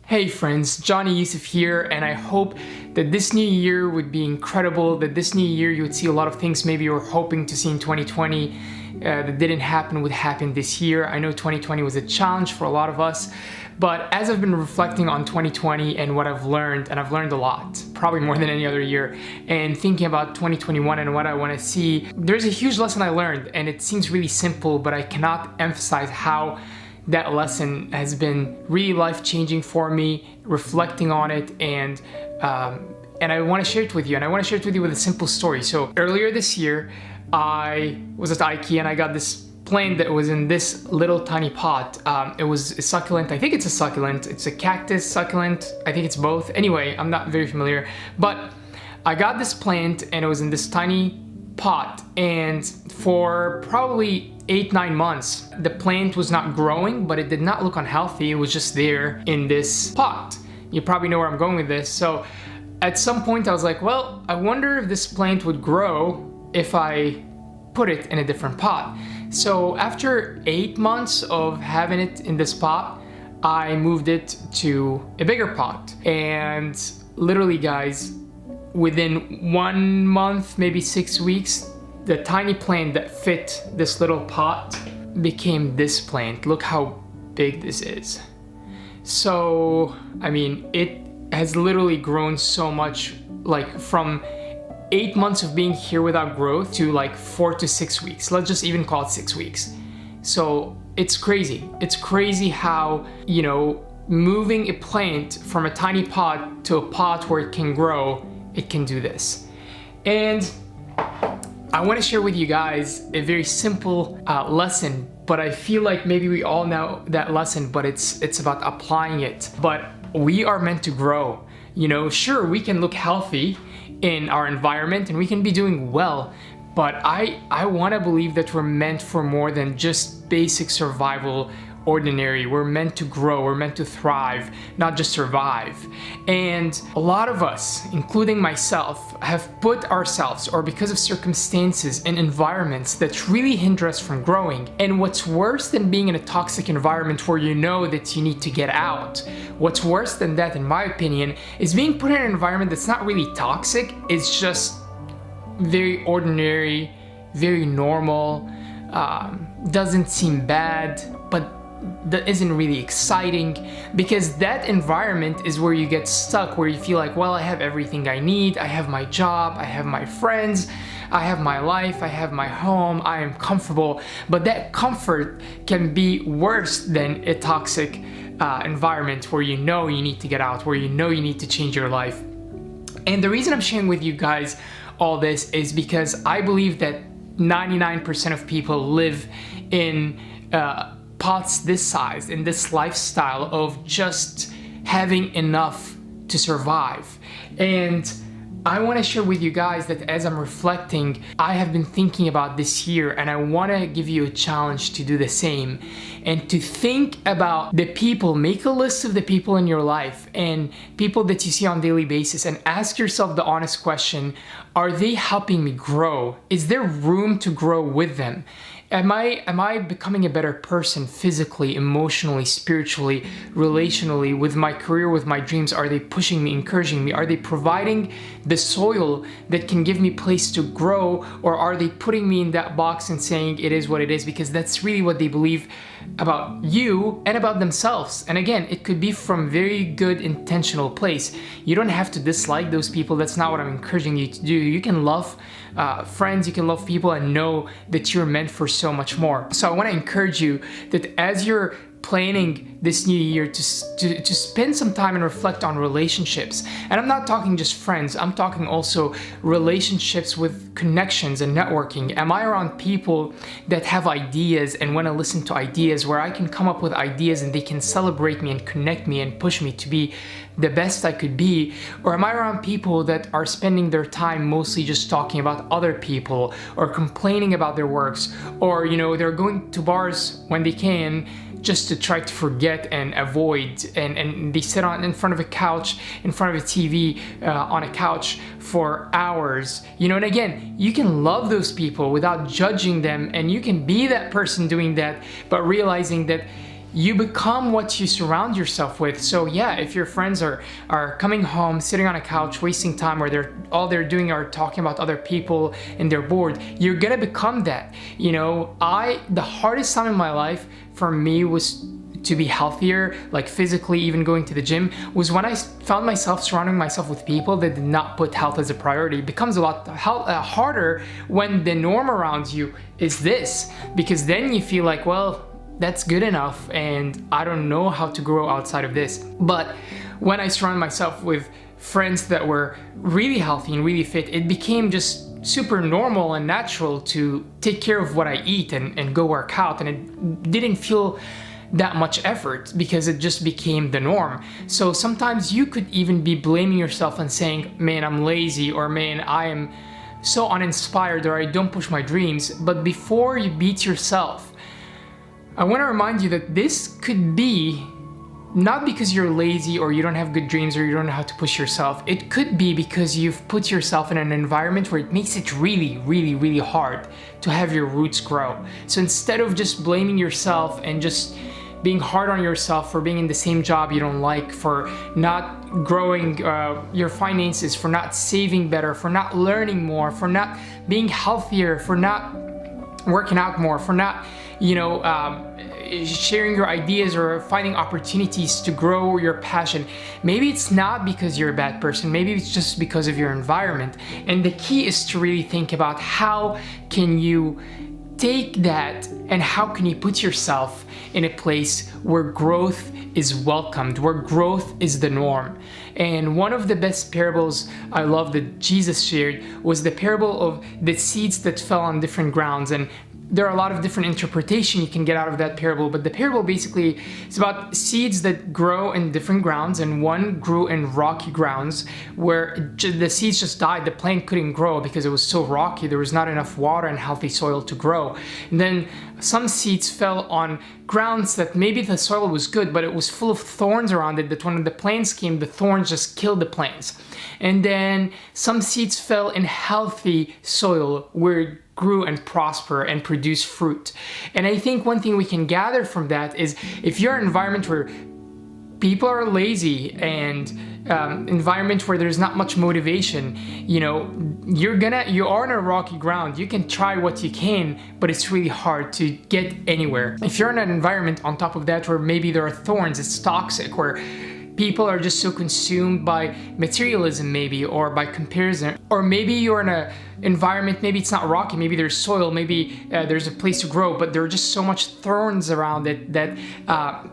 Hey friends, Johnny Youssef here, and I hope that this new year would be incredible, that this new year you would see a lot of things maybe you were hoping to see in 2020 that didn't happen would happen this year. I know 2020 was a challenge for a lot of us, but as I've been reflecting on 2020 and what I've learned, and I've learned a lot, probably more than any other year, and thinking about 2021 and what I want to see, there's a huge lesson I learned, and it seems really simple, but I cannot emphasize how that lesson has been really life-changing for me, reflecting on it, and I want to share it with you. And I want to share it with you with a simple story. So earlier this year, I was at IKEA and I got this plant that was in this little tiny pot. It was a succulent. I think it's a succulent. It's a cactus succulent. I think it's both. Anyway, I'm not very familiar. But I got this plant and it was in this tiny pot, and for probably 8-9 months the plant was not growing, but it did not look unhealthy. It was just there in this pot. You probably know where I'm going with this. So at some point I was like, well, I wonder if this plant would grow if I put it in a different pot. So after 8 months of having it in this pot, I moved it to a bigger pot, and literally, guys, within 1 month, maybe 6 weeks, the tiny plant that fit this little pot became this plant. Look how big this is. So, I mean, it has literally grown so much, like from 8 months of being here without growth to like 4 to 6 weeks. Let's just even call it 6 weeks. So it's crazy. It's crazy how, moving a plant from a tiny pot to a pot where it can grow, it can do this. And I want to share with you guys a very simple lesson, but I feel like maybe we all know that lesson, but it's about applying it. But we are meant to grow. Sure, we can look healthy in our environment and we can be doing well, but I want to believe that we're meant for more than just basic survival. Ordinary. We're meant to grow, we're meant to thrive, not just survive. And a lot of us, including myself, have put ourselves, or because of circumstances, in environments that really hinder us from growing. And what's worse than being in a toxic environment where you know that you need to get out, what's worse than that, in my opinion, is being put in an environment that's not really toxic, it's just very ordinary, very normal, doesn't seem bad, but that isn't really exciting, because that environment is where you get stuck, where you feel like, well, I have everything I need, I have my job, I have my friends, I have my life, I have my home, I am comfortable. But that comfort can be worse than a toxic environment where you know you need to get out, where you know you need to change your life. And the reason I'm sharing with you guys all this is because I believe that 99% of people live in pots this size, in this lifestyle of just having enough to survive. And I want to share with you guys that as I'm reflecting, I have been thinking about this year, and I want to give you a challenge to do the same and to think about the people. Make a list of the people in your life and people that you see on a daily basis, and ask yourself the honest question: are they helping me grow? Is there room to grow with them? Am I becoming a better person physically, emotionally, spiritually, relationally, with my career, with my dreams? Are they pushing me, encouraging me? Are they providing the soil that can give me place to grow? Or are they putting me in that box and saying it is what it is, because that's really what they believe about you and about themselves? And again, it could be from very good intentional place. You don't have to dislike those people. That's not what I'm encouraging you to do. You can love friends, you can love people, and know that you're meant for so much more. So I want to encourage you that as you're planning this new year to spend some time and reflect on relationships. And I'm not talking just friends, I'm talking also relationships with connections and networking. Am I around people that have ideas and want to listen to ideas, where I can come up with ideas and they can celebrate me and connect me and push me to be the best I could be? Or am I around people that are spending their time mostly just talking about other people, or complaining about their works, or they're going to bars when they can just to try to forget and avoid, and they sit in front of a couch, in front of a TV, on a couch for hours, and again, you can love those people without judging them, and you can be that person doing that, but realizing that you become what you surround yourself with. So yeah, if your friends are coming home, sitting on a couch, wasting time, or all they're doing are talking about other people and they're bored, you're gonna become that. You know, the hardest time in my life for me was to be healthier, like physically, even going to the gym, was when I found myself surrounding myself with people that did not put health as a priority. It becomes a lot harder when the norm around you is this, because then you feel like, well, that's good enough and I don't know how to grow outside of this. But when I surround myself with friends that were really healthy and really fit, it became just super normal and natural to take care of what I eat and go work out, and it didn't feel that much effort because it just became the norm. So sometimes you could even be blaming yourself and saying, man, I'm lazy, or man, I am so uninspired, or I don't push my dreams. But before you beat yourself, I want to remind you that this could be not because you're lazy or you don't have good dreams or you don't know how to push yourself. It could be because you've put yourself in an environment where it makes it really, really, really hard to have your roots grow. So instead of just blaming yourself and just being hard on yourself for being in the same job you don't like, for not growing your finances, for not saving better, for not learning more, for not being healthier, for not working out more, for not, sharing your ideas or finding opportunities to grow your passion. Maybe it's not because you're a bad person, maybe it's just because of your environment. And the key is to really think about how can you take that and how can you put yourself in a place where growth is welcomed, where growth is the norm. And one of the best parables I love that Jesus shared was the parable of the seeds that fell on different grounds. And there are a lot of different interpretation you can get out of that parable, but the parable basically is about seeds that grow in different grounds, and one grew in rocky grounds where the seeds just died. The plant couldn't grow because it was so rocky. There was not enough water and healthy soil to grow. And then some seeds fell on grounds that maybe the soil was good, but it was full of thorns around it, that when the plants came, the thorns just killed the plants. And then some seeds fell in healthy soil where it grew and prosper and produce fruit. And I think one thing we can gather from that is if you're in an environment where people are lazy and environment where there's not much motivation, you are in a rocky ground. You can try what you can, but it's really hard to get anywhere. If you're in an environment on top of that where maybe there are thorns, it's toxic, where people are just so consumed by materialism maybe, or by comparison, or maybe you're in an environment, maybe it's not rocky, maybe there's soil, maybe there's a place to grow, but there are just so much thorns around it that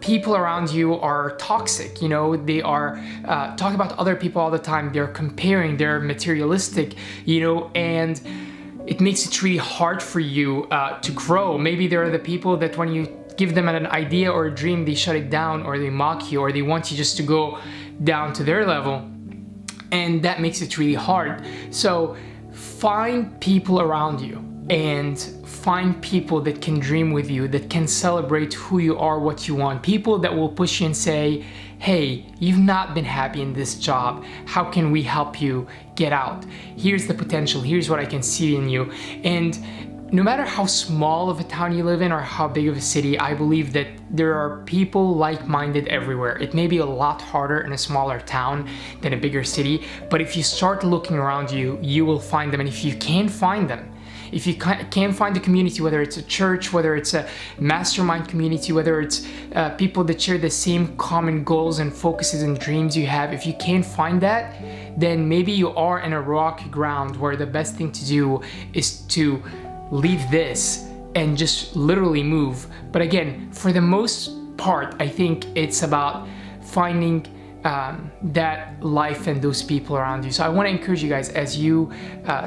people around you are toxic. They are talking about other people all the time. They're comparing, they're materialistic, and it makes it really hard for you to grow. Maybe there are the people that when you give them an idea or a dream, they shut it down, or they mock you, or they want you just to go down to their level. And that makes it really hard. So find people around you and find people that can dream with you, that can celebrate who you are, what you want. People that will push you and say, hey, you've not been happy in this job. How can we help you get out? Here's the potential. Here's what I can see in you. And no matter how small of a town you live in or how big of a city, I believe that there are people like-minded everywhere. It may be a lot harder in a smaller town than a bigger city, but if you start looking around you, you will find them. And if you can find them, if you can find a community, whether it's a church, whether it's a mastermind community, whether it's people that share the same common goals and focuses and dreams you have, if you can't find that, then maybe you are in a rocky ground where the best thing to do is to leave this and just literally move. But again, for the most part, I think it's about finding that life and those people around you. So I want to encourage you guys, as you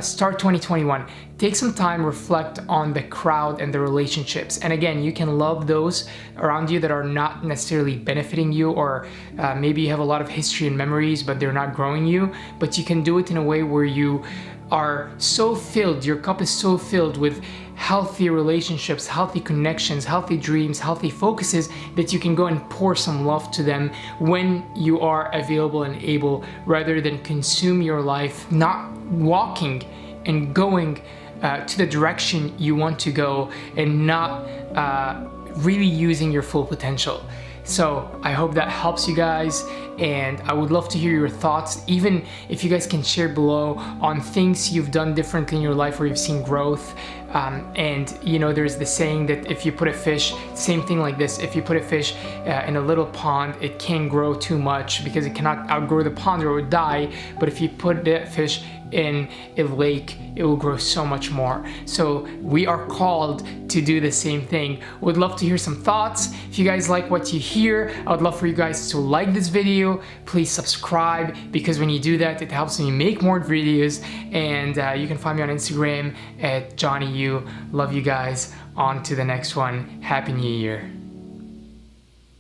start 2021, take some time, reflect on the crowd and the relationships. And again, you can love those around you that are not necessarily benefiting you, or maybe you have a lot of history and memories, but they're not growing you. But you can do it in a way where you are so filled, your cup is so filled with healthy relationships, healthy connections, healthy dreams, healthy focuses, that you can go and pour some love to them when you are available and able, rather than consume your life not walking and going to the direction you want to go, and not really using your full potential. So I hope that helps you guys, and I would love to hear your thoughts, even if you guys can share below on things you've done differently in your life where you've seen growth. And you know, there's the saying that if you put a fish, same thing like this, if you put a fish in a little pond, it can't grow too much because it cannot outgrow the pond or it would die. But if you put that fish in a lake, it will grow so much more. So we are called to do the same thing. Would love to hear some thoughts. If you guys like what you hear, I would love for you guys to like this video. Please subscribe, because when you do that, it helps me make more videos. And you can find me on Instagram at JohnnyU. Love you guys. On to the next one. Happy New Year.